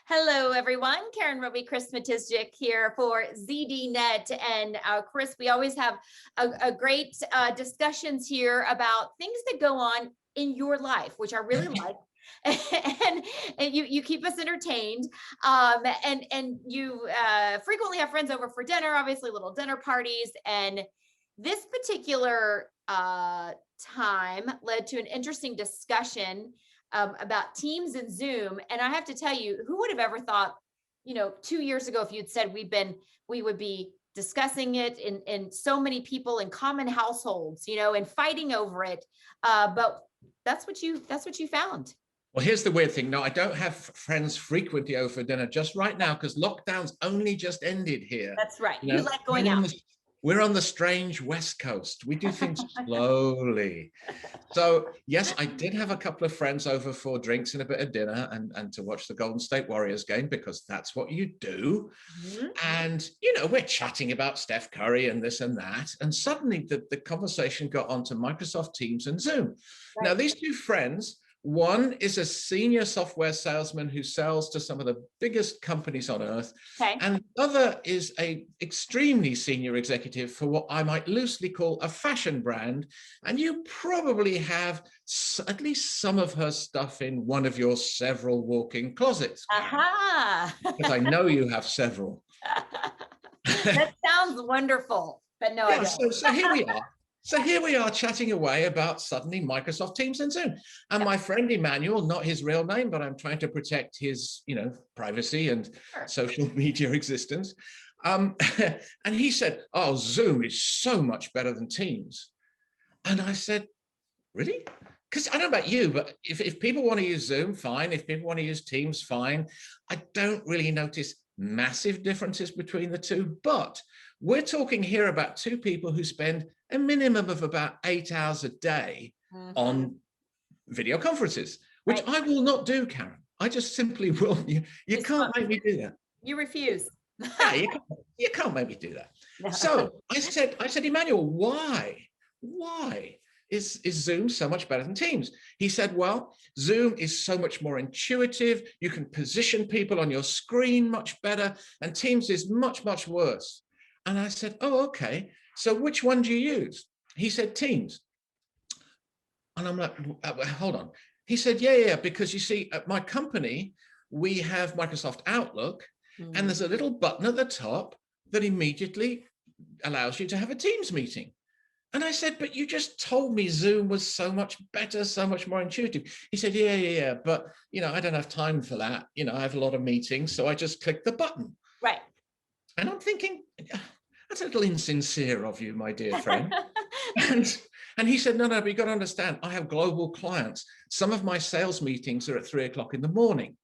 Hello, everyone. Karen Roby, Chris Matizjic here for ZDNet. And Chris, we always have a great discussions here about things that go on in your life, which I really like. and you keep us entertained. And you frequently have friends over for dinner, obviously little dinner parties. And this particular time led to an interesting discussion about Teams and Zoom. And I have to tell you, who would have ever thought, 2 years ago, if you'd said we would be discussing it in so many people in common households, and fighting over it. But that's what you found. Well, here's the weird thing. No, I don't have friends frequently over for dinner just right now because lockdown's only just ended here. That's right. You like going out. We're on the strange West Coast. We do things slowly. So yes, I did have a couple of friends over for drinks and a bit of dinner and to watch the Golden State Warriors game because that's what you do. Mm-hmm. And, we're chatting about Steph Curry and this and that. And suddenly the conversation got onto Microsoft Teams and Zoom. Right. Now, these two friends, one is a senior software salesman who sells to some of the biggest companies on earth. Okay. And the other is an extremely senior executive for what I might loosely call a fashion brand. And you probably have at least some of her stuff in one of your several walk-in closets. Aha! Because I know you have several. That sounds wonderful, but no, I don't. So here we are. So here we are chatting away about suddenly Microsoft Teams and Zoom. And my friend Emmanuel, not his real name, but I'm trying to protect his, privacy and social media existence. And he said, oh, Zoom is so much better than Teams. And I said, really? Because I don't know about you, but if people want to use Zoom, fine. If people want to use Teams, fine. I don't really notice massive differences between the two, but we're talking here about two people who spend a minimum of about 8 hours a day on video conferences, which I will not do, Karen. I just simply will. You can't make me do that. You refuse. Yeah, you can't make me do that. No. So I said, Emmanuel, why is Zoom so much better than Teams? He said, well, Zoom is so much more intuitive. You can position people on your screen much better, and Teams is much, much worse. And I said, oh, okay. So which one do you use? He said, Teams. And I'm like, hold on. He said, yeah, because you see, at my company, we have Microsoft Outlook, and there's a little button at the top that immediately allows you to have a Teams meeting. And I said, but you just told me Zoom was so much better, so much more intuitive. He said, yeah, but, I don't have time for that. I have a lot of meetings, so I just click the button. Right. And I'm thinking, that's a little insincere of you, my dear friend. and he said, no, but you got to understand, I have global clients. Some of my sales meetings are at 3 o'clock in the morning.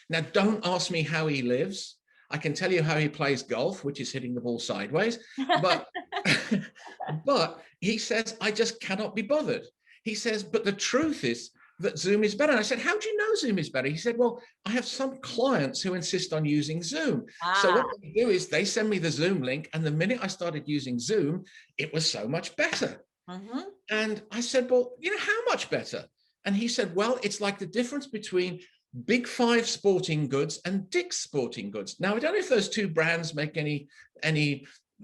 Now, don't ask me how he lives. I can tell you how he plays golf, which is hitting the ball sideways. But, but he says, I just cannot be bothered. He says, but the truth is that Zoom is better. And I said, how do you know Zoom is better? He said, well, I have some clients who insist on using Zoom. So what they do is they send me the Zoom link. And the minute I started using Zoom, it was so much better. And I said, well, how much better? And he said, well, it's like the difference between Big Five Sporting Goods and Dick's Sporting Goods. Now, I don't know if those two brands make any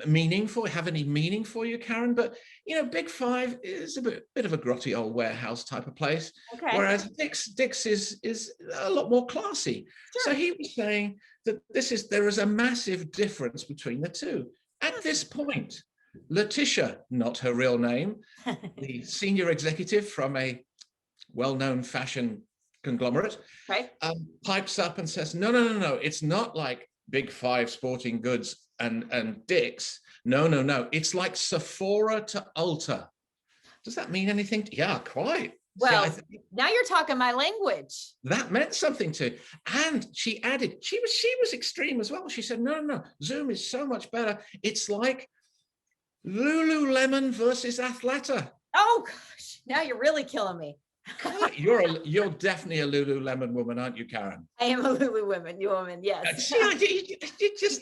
meaning have any meaning for you, Karen, but Big Five is a bit of a grotty old warehouse type of place, whereas Dick's is a lot more classy. Sure. So he was saying that there is a massive difference between the two. At this point, Letitia, not her real name, the senior executive from a well-known fashion conglomerate, pipes up and says, no, it's not like Big Five Sporting Goods and Dick's. No, it's like Sephora to Ulta. Does that mean anything? Yeah, quite. Well, now you're talking my language. That meant something to, and she added, she was extreme as well. She said, no, Zoom is so much better. It's like Lululemon versus Athleta. Oh gosh, now you're really killing me. You're definitely a Lululemon woman, aren't you, Karen? I am a Lululemon woman, yes. See,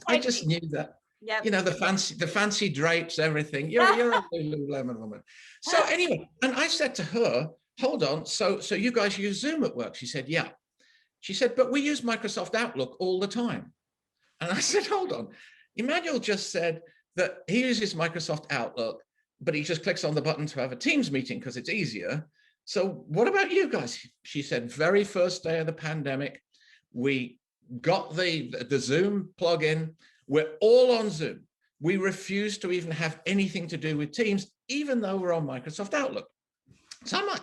I just knew that. Yep. The fancy drapes, everything. You're a Lululemon woman. So anyway, and I said to her, hold on, so you guys use Zoom at work? She said, yeah. She said, but we use Microsoft Outlook all the time. And I said, hold on, Emmanuel just said that he uses Microsoft Outlook, but he just clicks on the button to have a Teams meeting because it's easier. So what about you guys? She said, very first day of the pandemic, we got the Zoom plugin. We're all on Zoom. We refuse to even have anything to do with Teams, even though we're on Microsoft Outlook. So I'm like,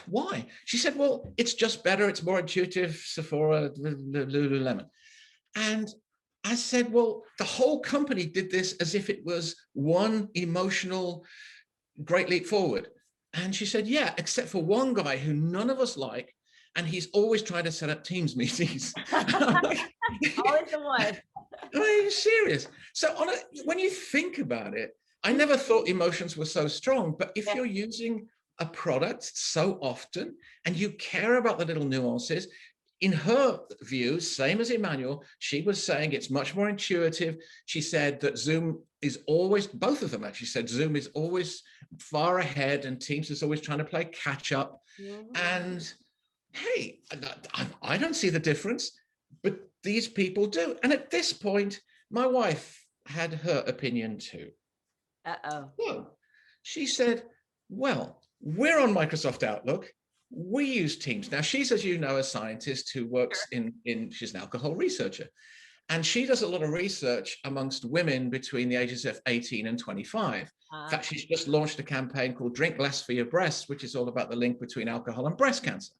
why? She said, well, it's just better. It's more intuitive. Sephora, Lululemon. And I said, well, the whole company did this as if it was one emotional great leap forward. And she said, yeah, except for one guy who none of us like, and he's always trying to set up Teams meetings. Always the one. Are you serious? So when you think about it, I never thought emotions were so strong, but if you're using a product so often and you care about the little nuances, in her view, same as Emmanuel, she was saying it's much more intuitive. She said that Zoom is always, both of them actually said Zoom is always far ahead and Teams is always trying to play catch up. And hey, I don't see the difference, but these people do. And at this point, my wife had her opinion too. Well, she said, well, we're on Microsoft Outlook. We use Teams. Now, she's, as you know, a scientist who works she's an alcohol researcher. And she does a lot of research amongst women between the ages of 18 and 25. In fact, she's just launched a campaign called Drink Less for Your Breasts, which is all about the link between alcohol and breast cancer.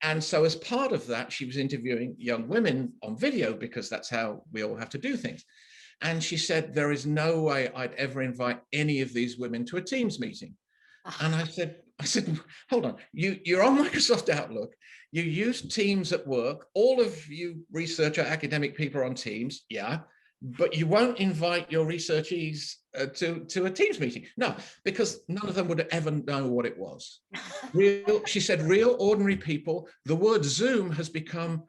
And so as part of that, she was interviewing young women on video because that's how we all have to do things. And she said, there is no way I'd ever invite any of these women to a Teams meeting. And I said, hold on, you're on Microsoft Outlook, you use Teams at work, all of you researcher academic people are on Teams, yeah, but you won't invite your researchees to a Teams meeting. No, because none of them would ever know what it was. She said, real ordinary people, the word Zoom has become,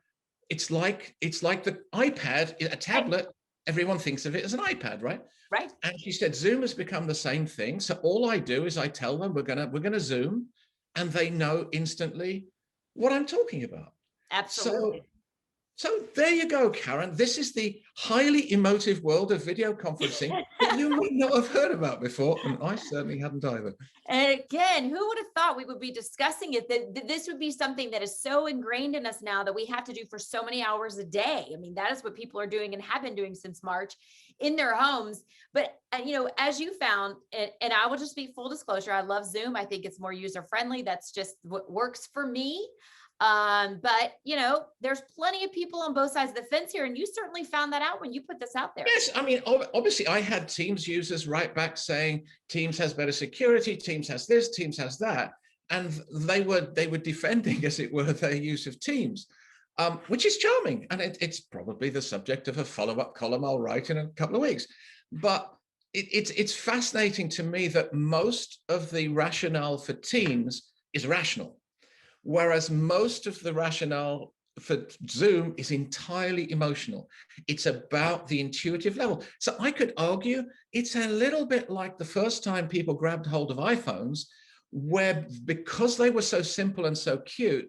it's like the iPad, a tablet, everyone thinks of it as an iPad, right? Right. And she said, Zoom has become the same thing. So all I do is I tell them we're gonna Zoom, and they know instantly what I'm talking about. Absolutely. So there you go, Karen. This is the highly emotive world of video conferencing that you might not have heard about before, and I certainly hadn't either. And again, who would have thought we would be discussing it, that this would be something that is so ingrained in us now that we have to do for so many hours a day. I mean, that is what people are doing and have been doing since March in their homes. But, as you found, and I will just be full disclosure, I love Zoom. I think it's more user-friendly. That's just what works for me. But there's plenty of people on both sides of the fence here, and you certainly found that out when you put this out there. Yes, I mean, obviously I had Teams users write back saying Teams has better security, Teams has this, Teams has that, and they were defending, as it were, their use of Teams, which is charming, and it's probably the subject of a follow-up column I'll write in a couple of weeks. But it's fascinating to me that most of the rationale for Teams is rational, whereas most of the rationale for Zoom is entirely emotional. It's about the intuitive level. So I could argue it's a little bit like the first time people grabbed hold of iPhones, where because they were so simple and so cute,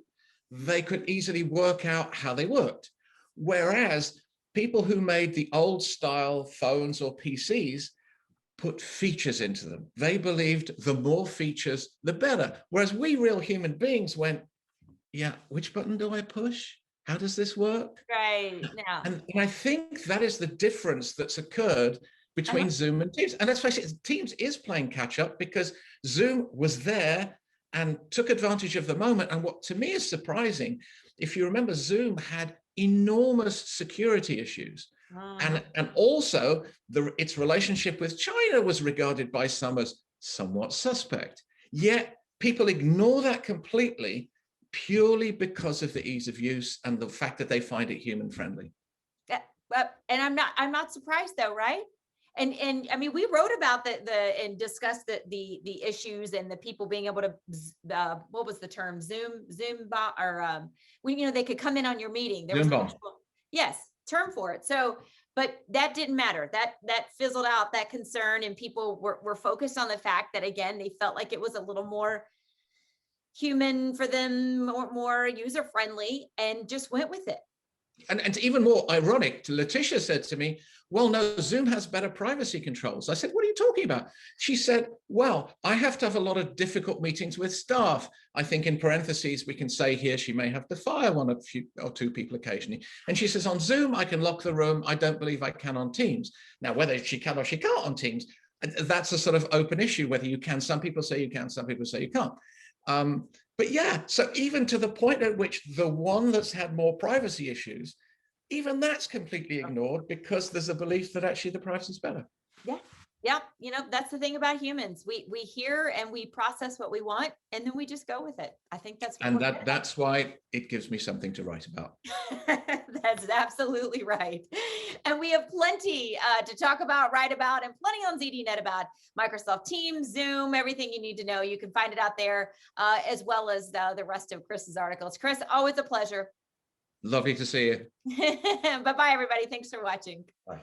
they could easily work out how they worked. Whereas people who made the old style phones or PCs put features into them. They believed the more features, the better. Whereas we real human beings went, yeah, which button do I push? How does this work? Right. Now. And I think that is the difference that's occurred between Zoom and Teams. And let's face it, Teams is playing catch up because Zoom was there and took advantage of the moment. And what to me is surprising, if you remember, Zoom had enormous security issues. And also its relationship with China was regarded by some as somewhat suspect. Yet people ignore that completely, purely because of the ease of use and the fact that they find it human friendly. And I'm not surprised though, right? And I mean, we wrote about and discussed the issues and the people being able to what was the term, Zoom bot, or they could come in on your meeting. There was yes, term for it. So, but that didn't matter. That fizzled out, that concern, and people were focused on the fact that, again, they felt like it was a little more human for them, more user friendly, and just went with it. And even more ironic, Letitia said to me, well, no, Zoom has better privacy controls. I said, what are you talking about? She said, well, I have to have a lot of difficult meetings with staff. I think in parentheses, we can say here, she may have to fire one or two people occasionally. And she says, on Zoom, I can lock the room. I don't believe I can on Teams. Now, whether she can or she can't on Teams, that's a sort of open issue, whether you can. Some people say you can, some people say you can't. But yeah, so even to the point at which the one that's had more privacy issues, even that's completely ignored because there's a belief that actually the privacy is better. Yeah. Yeah. You know, that's the thing about humans. We hear and we process what we want, and then we just go with it. I think that's what and that's why it gives me something to write about. That's absolutely right. And we have plenty to talk about, write about, and plenty on ZDNet about Microsoft Teams, Zoom, everything you need to know. You can find it out there, as well as the rest of Chris's articles. Chris, always a pleasure. Lovely to see you. Bye-bye, everybody. Thanks for watching. Bye.